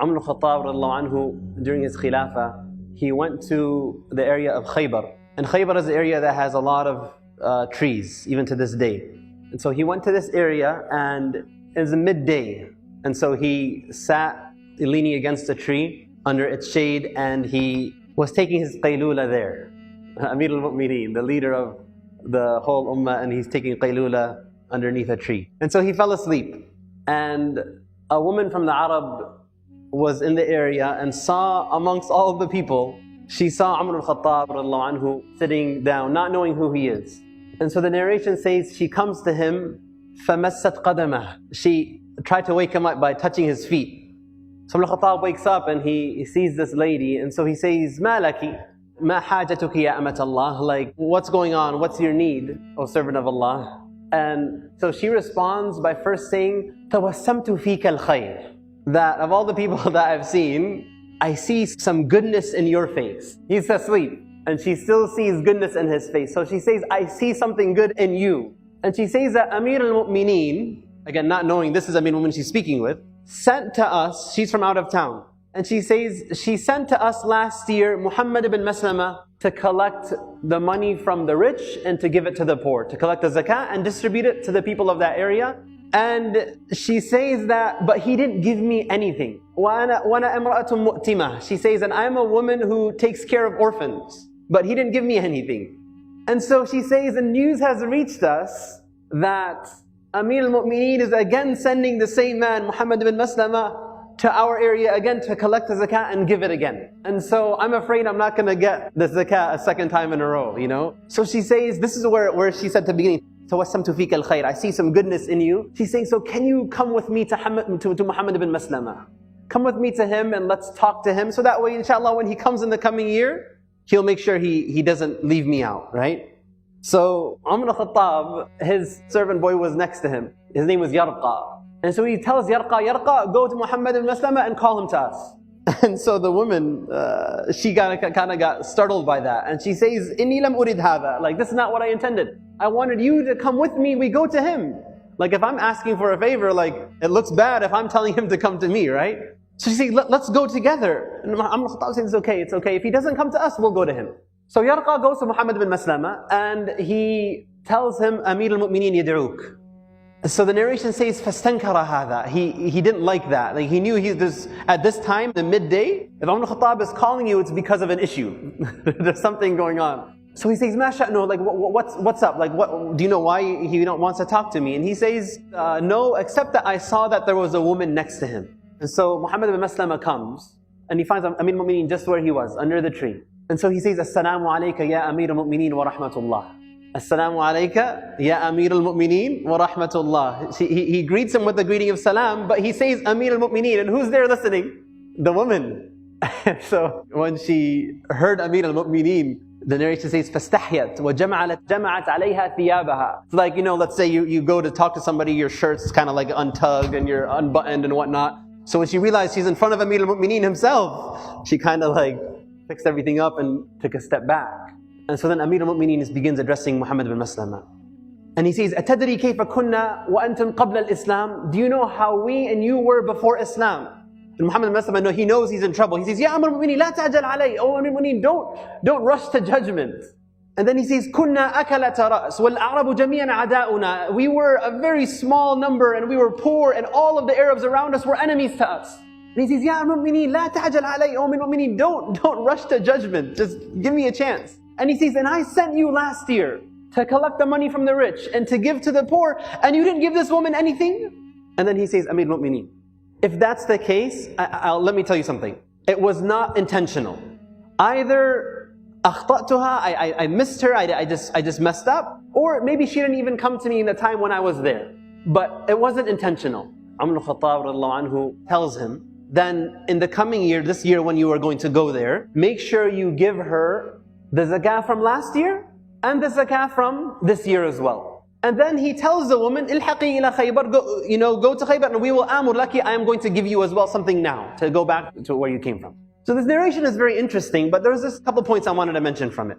Umar al-Khattab anhu, during his Khilafah, he went to the area of Khaybar. And Khaybar is an area that has a lot of trees, even to this day. And so he went to this area, and it was midday. And so he sat leaning against a tree under its shade, and he was taking his qaylula there. Amir al-Mu'mineen, the leader of the whole ummah, and he's taking qaylula underneath a tree. And so he fell asleep. And a woman from the Arab was in the area and saw amongst all of the people, she saw Umar al-Khattab anhu sitting down, not knowing who he is. And so the narration says she comes to him, فَمَسَّتْ قَدَمَهُ. She tried to wake him up by touching his feet. So Umar al-Khattab wakes up and he sees this lady, and so he says, مَا لَكِ مَا حَاجَتُكِ يَا أَمَةَ اللَّهِ. Like, what's going on? What's your need, O servant of Allah? And so she responds by first saying, تَوَسَّمْتُ فِيكَ الْخَيْرِ. That of all the people that I've seen, I see some goodness in your face. He's asleep, and she still sees goodness in his face. So she says, I see something good in you. And she says that Amir al-Mu'mineen, again not knowing this is Amir al-Mu'mineen she's speaking with, sent to us, she's from out of town. And she says, she sent to us last year Muhammad ibn Maslama to collect the money from the rich and to give it to the poor, to collect the zakat and distribute it to the people of that area. And she says that, but he didn't give me anything. وَأَنَا إِمْرَأَةٌ مُؤْتِمَةٌ. She says, and I'm a woman who takes care of orphans, but he didn't give me anything. And so she says, the news has reached us that Amir al-Mu'mineen is again sending the same man, Muhammad ibn Maslama, to our area again to collect the zakat and give it again. And so I'm afraid I'm not going to get the zakat a second time in a row, you know. So she says, this is where she said at the beginning, تَوَسَّمْتُ فِيكَ الْخَيْرِ. I see some goodness in you. She's saying, so can you come with me to Muhammad ibn Maslama? Come with me to him and let's talk to him. So that way, inshallah, when he comes in the coming year, he'll make sure he doesn't leave me out, right? So Umar al-Khattab, his servant boy was next to him. His name was Yarqa. And so he tells Yarqa, go to Muhammad ibn Maslama and call him to us. And so the woman, she kind of got startled by that. And she says, إِنِّي لَمْ أُرِدْ هَذَا. Like, this is not what I intended. I wanted you to come with me, we go to him. Like, if I'm asking for a favor, like, it looks bad if I'm telling him to come to me, right? So she says, let's go together. And Umar al-Khattab says, it's okay. If he doesn't come to us, we'll go to him. So Yarqa goes to Muhammad ibn Maslama and he tells him, Amir al-Mu'mineen yad'uk. So the narration says, فَاسْتَنْكَرَ هَذَا. He didn't like that. Like, he knew at this time, the midday, if Umar al-Khattab is calling you, it's because of an issue. There's something going on. So he says, مَا شَأْنُهُ. Like, what's up? Like, do you know why he wants to talk to me? And he says, no, except that I saw that there was a woman next to him. And so Muhammad ibn Maslama comes, and he finds Amir al-Mu'mineen just where he was, under the tree. And so he says, Assalamu alayka ya Amir al-Mu'mineen wa rahmatullah. Assalamu alayka ya Amir al-Mu'mineen wa rahmatullah. He greets him with the greeting of salam, but he says Amir al-Mu'mineen, and who's there listening? The woman. So when she heard Amir al-Mu'mineen, the narration says, فَاسْتَحْيَتْ وَجَمَعَتْ عَلَيْهَا ثِيَابَهَا. It's like, let's say you go to talk to somebody, your shirt's kind of like untugged and you're unbuttoned and whatnot. So when she realized she's in front of Amir al-Mu'mineen himself, she kind of like fixed everything up and took a step back. And so then Amir al-Mu'mineen begins addressing Muhammad ibn Maslama. And he says, أَتَدْرِي كَيْفَ كُنَّا وَأَنْتُمْ قَبْلَ الْإِسْلَامِ. Do you know how we and you were before Islam? And Muhammad ibn Maslama, he knows he's in trouble. He says, Ya Amir al-Mu'mineen, la ta'jal alay. Oh Amir al-Mu'mineen, don't rush to judgment. And then he says, كُنَّا أَكَلَةَ رَأْسٍ وَالْأَعْرَبُ جَمِيعًا عَدَاؤُنَا. We were a very small number and we were poor and all of the Arabs around us were enemies to us. And he says, Ya Amir al-Mu'mineen, la ta'jal alay. Oh Amir al-Mu'mineen, don't rush to judgment. Just give me a chance. And he says, and I sent you last year to collect the money from the rich and to give to the poor, and you didn't give this woman anything? And then he says, Amir al-Mu'mineen, if that's the case, let me tell you something. It was not intentional. Either أخطأتها, I missed her, I just messed up, or maybe she didn't even come to me in the time when I was there. But it wasn't intentional. Umar al-Khattab anhu tells him, then in the coming year, this year when you are going to go there, make sure you give her the zakah from last year and the zakah from this year as well. And then he tells the woman, Ilhaqi ila Khaybar, go to Khaybar and we will amur laki, I am going to give you as well something now to go back to where you came from. So this narration is very interesting, but there's just a couple points I wanted to mention from it.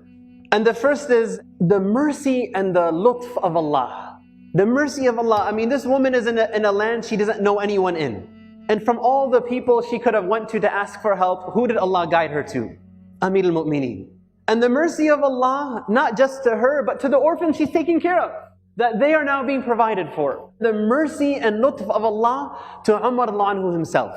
And the first is the mercy and the lutf of Allah. The mercy of Allah. I mean, this woman is in a land she doesn't know anyone in. And from all the people she could have went to ask for help, who did Allah guide her to? Amir al-Mu'mineen. And the mercy of Allah, not just to her, but to the orphans she's taking care of, that they are now being provided for. The mercy and lutf of Allah to Umar anhu himself.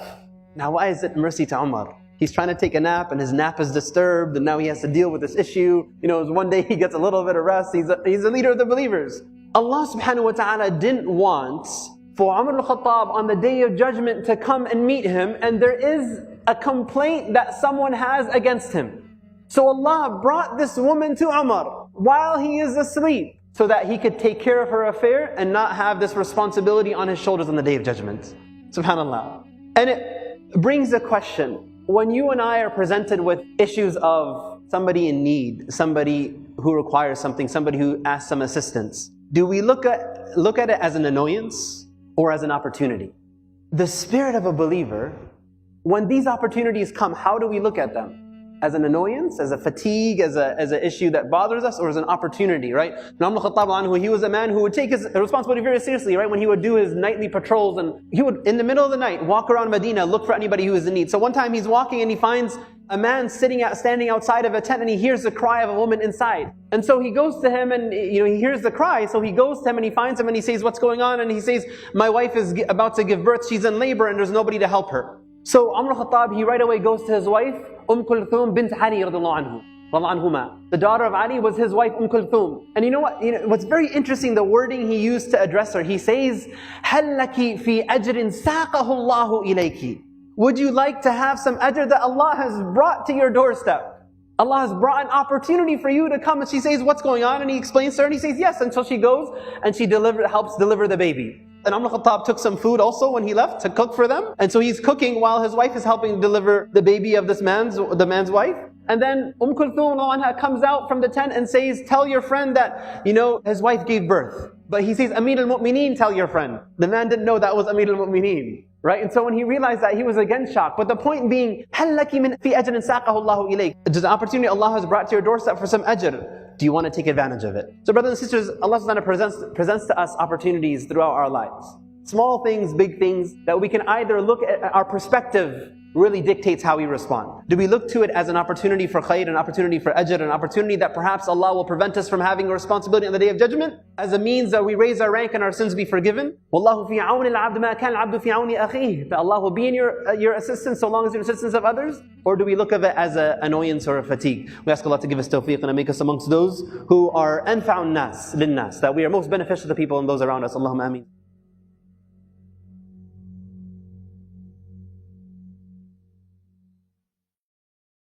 Now why is it mercy to Umar? He's trying to take a nap and his nap is disturbed and now he has to deal with this issue. One day he gets a little bit of rest. He's a leader of the believers. Allah subhanahu wa ta'ala didn't want for Umar al-Khattab on the day of judgment to come and meet him and there is a complaint that someone has against him. So Allah brought this woman to Umar while he is asleep so that he could take care of her affair and not have this responsibility on his shoulders on the day of judgment. SubhanAllah. And it brings a question. When you and I are presented with issues of somebody in need, somebody who requires something, somebody who asks some assistance, do we look at it as an annoyance or as an opportunity? The spirit of a believer, when these opportunities come, how do we look at them? As an annoyance, as a fatigue, as an issue that bothers us, or as an opportunity, right? Umar al-Khattab anhu, he was a man who would take his responsibility very seriously, right? When he would do his nightly patrols and he would, in the middle of the night, walk around Medina, look for anybody who is in need. So one time he's walking and he finds a man standing outside of a tent and he hears the cry of a woman inside. And so he goes to him and he hears the cry, so he goes to him and he finds him and he says, what's going on? And he says, my wife is about to give birth, she's in labor and there's nobody to help her. So Umar al-Khattab, he right away goes to his wife, Kulthum bint Ali radhiallahu anhuma. The daughter of Ali was his wife, Kulthum. And you know what? What's very interesting, the wording he used to address her, he says, هَلْ لَكِ فِي أَجْرٍ سَاقَهُ اللَّهُ إِلَيْكِ. Would you like to have some ajr that Allah has brought to your doorstep? Allah has brought an opportunity for you to come. And she says, what's going on? And he explains to her and he says, yes. And so she goes and she helps deliver the baby. And Umar al-Khattab took some food also when he left to cook for them. And so he's cooking while his wife is helping deliver the baby of the man's wife. And then Kulthum comes out from the tent and says, tell your friend that, his wife gave birth. But he says, Amir al-Mu'mineen, tell your friend. The man didn't know that was Amir al-Mu'mineen. Right? And so when he realized that, he was again shocked. But the point being, هَلْ لَكِ مِنْ فِي أَجْرٍ سَاقَهُ اللَّهُ إِلَيْكِ. There's an opportunity Allah has brought to your doorstep for some ajr. Do you want to take advantage of it? So brothers and sisters, Allah subhanahu wa ta'ala presents to us opportunities throughout our lives. Small things, big things, that we can either look at our perspective really dictates how we respond. Do we look to it as an opportunity for khair, an opportunity for ajr, an opportunity that perhaps Allah will prevent us from having a responsibility on the Day of Judgment? As a means that we raise our rank and our sins be forgiven? Wallahu fi auni al-abd ma kana al-abdu fi auni akhihi. That Allah will be in your assistance so long as you're in assistance of others? Or do we look at it as an annoyance or a fatigue? We ask Allah to give us tawfiq and make us amongst those who are anfa'un nas lin nas, that we are most beneficial to people and those around us. Allahumma ameen.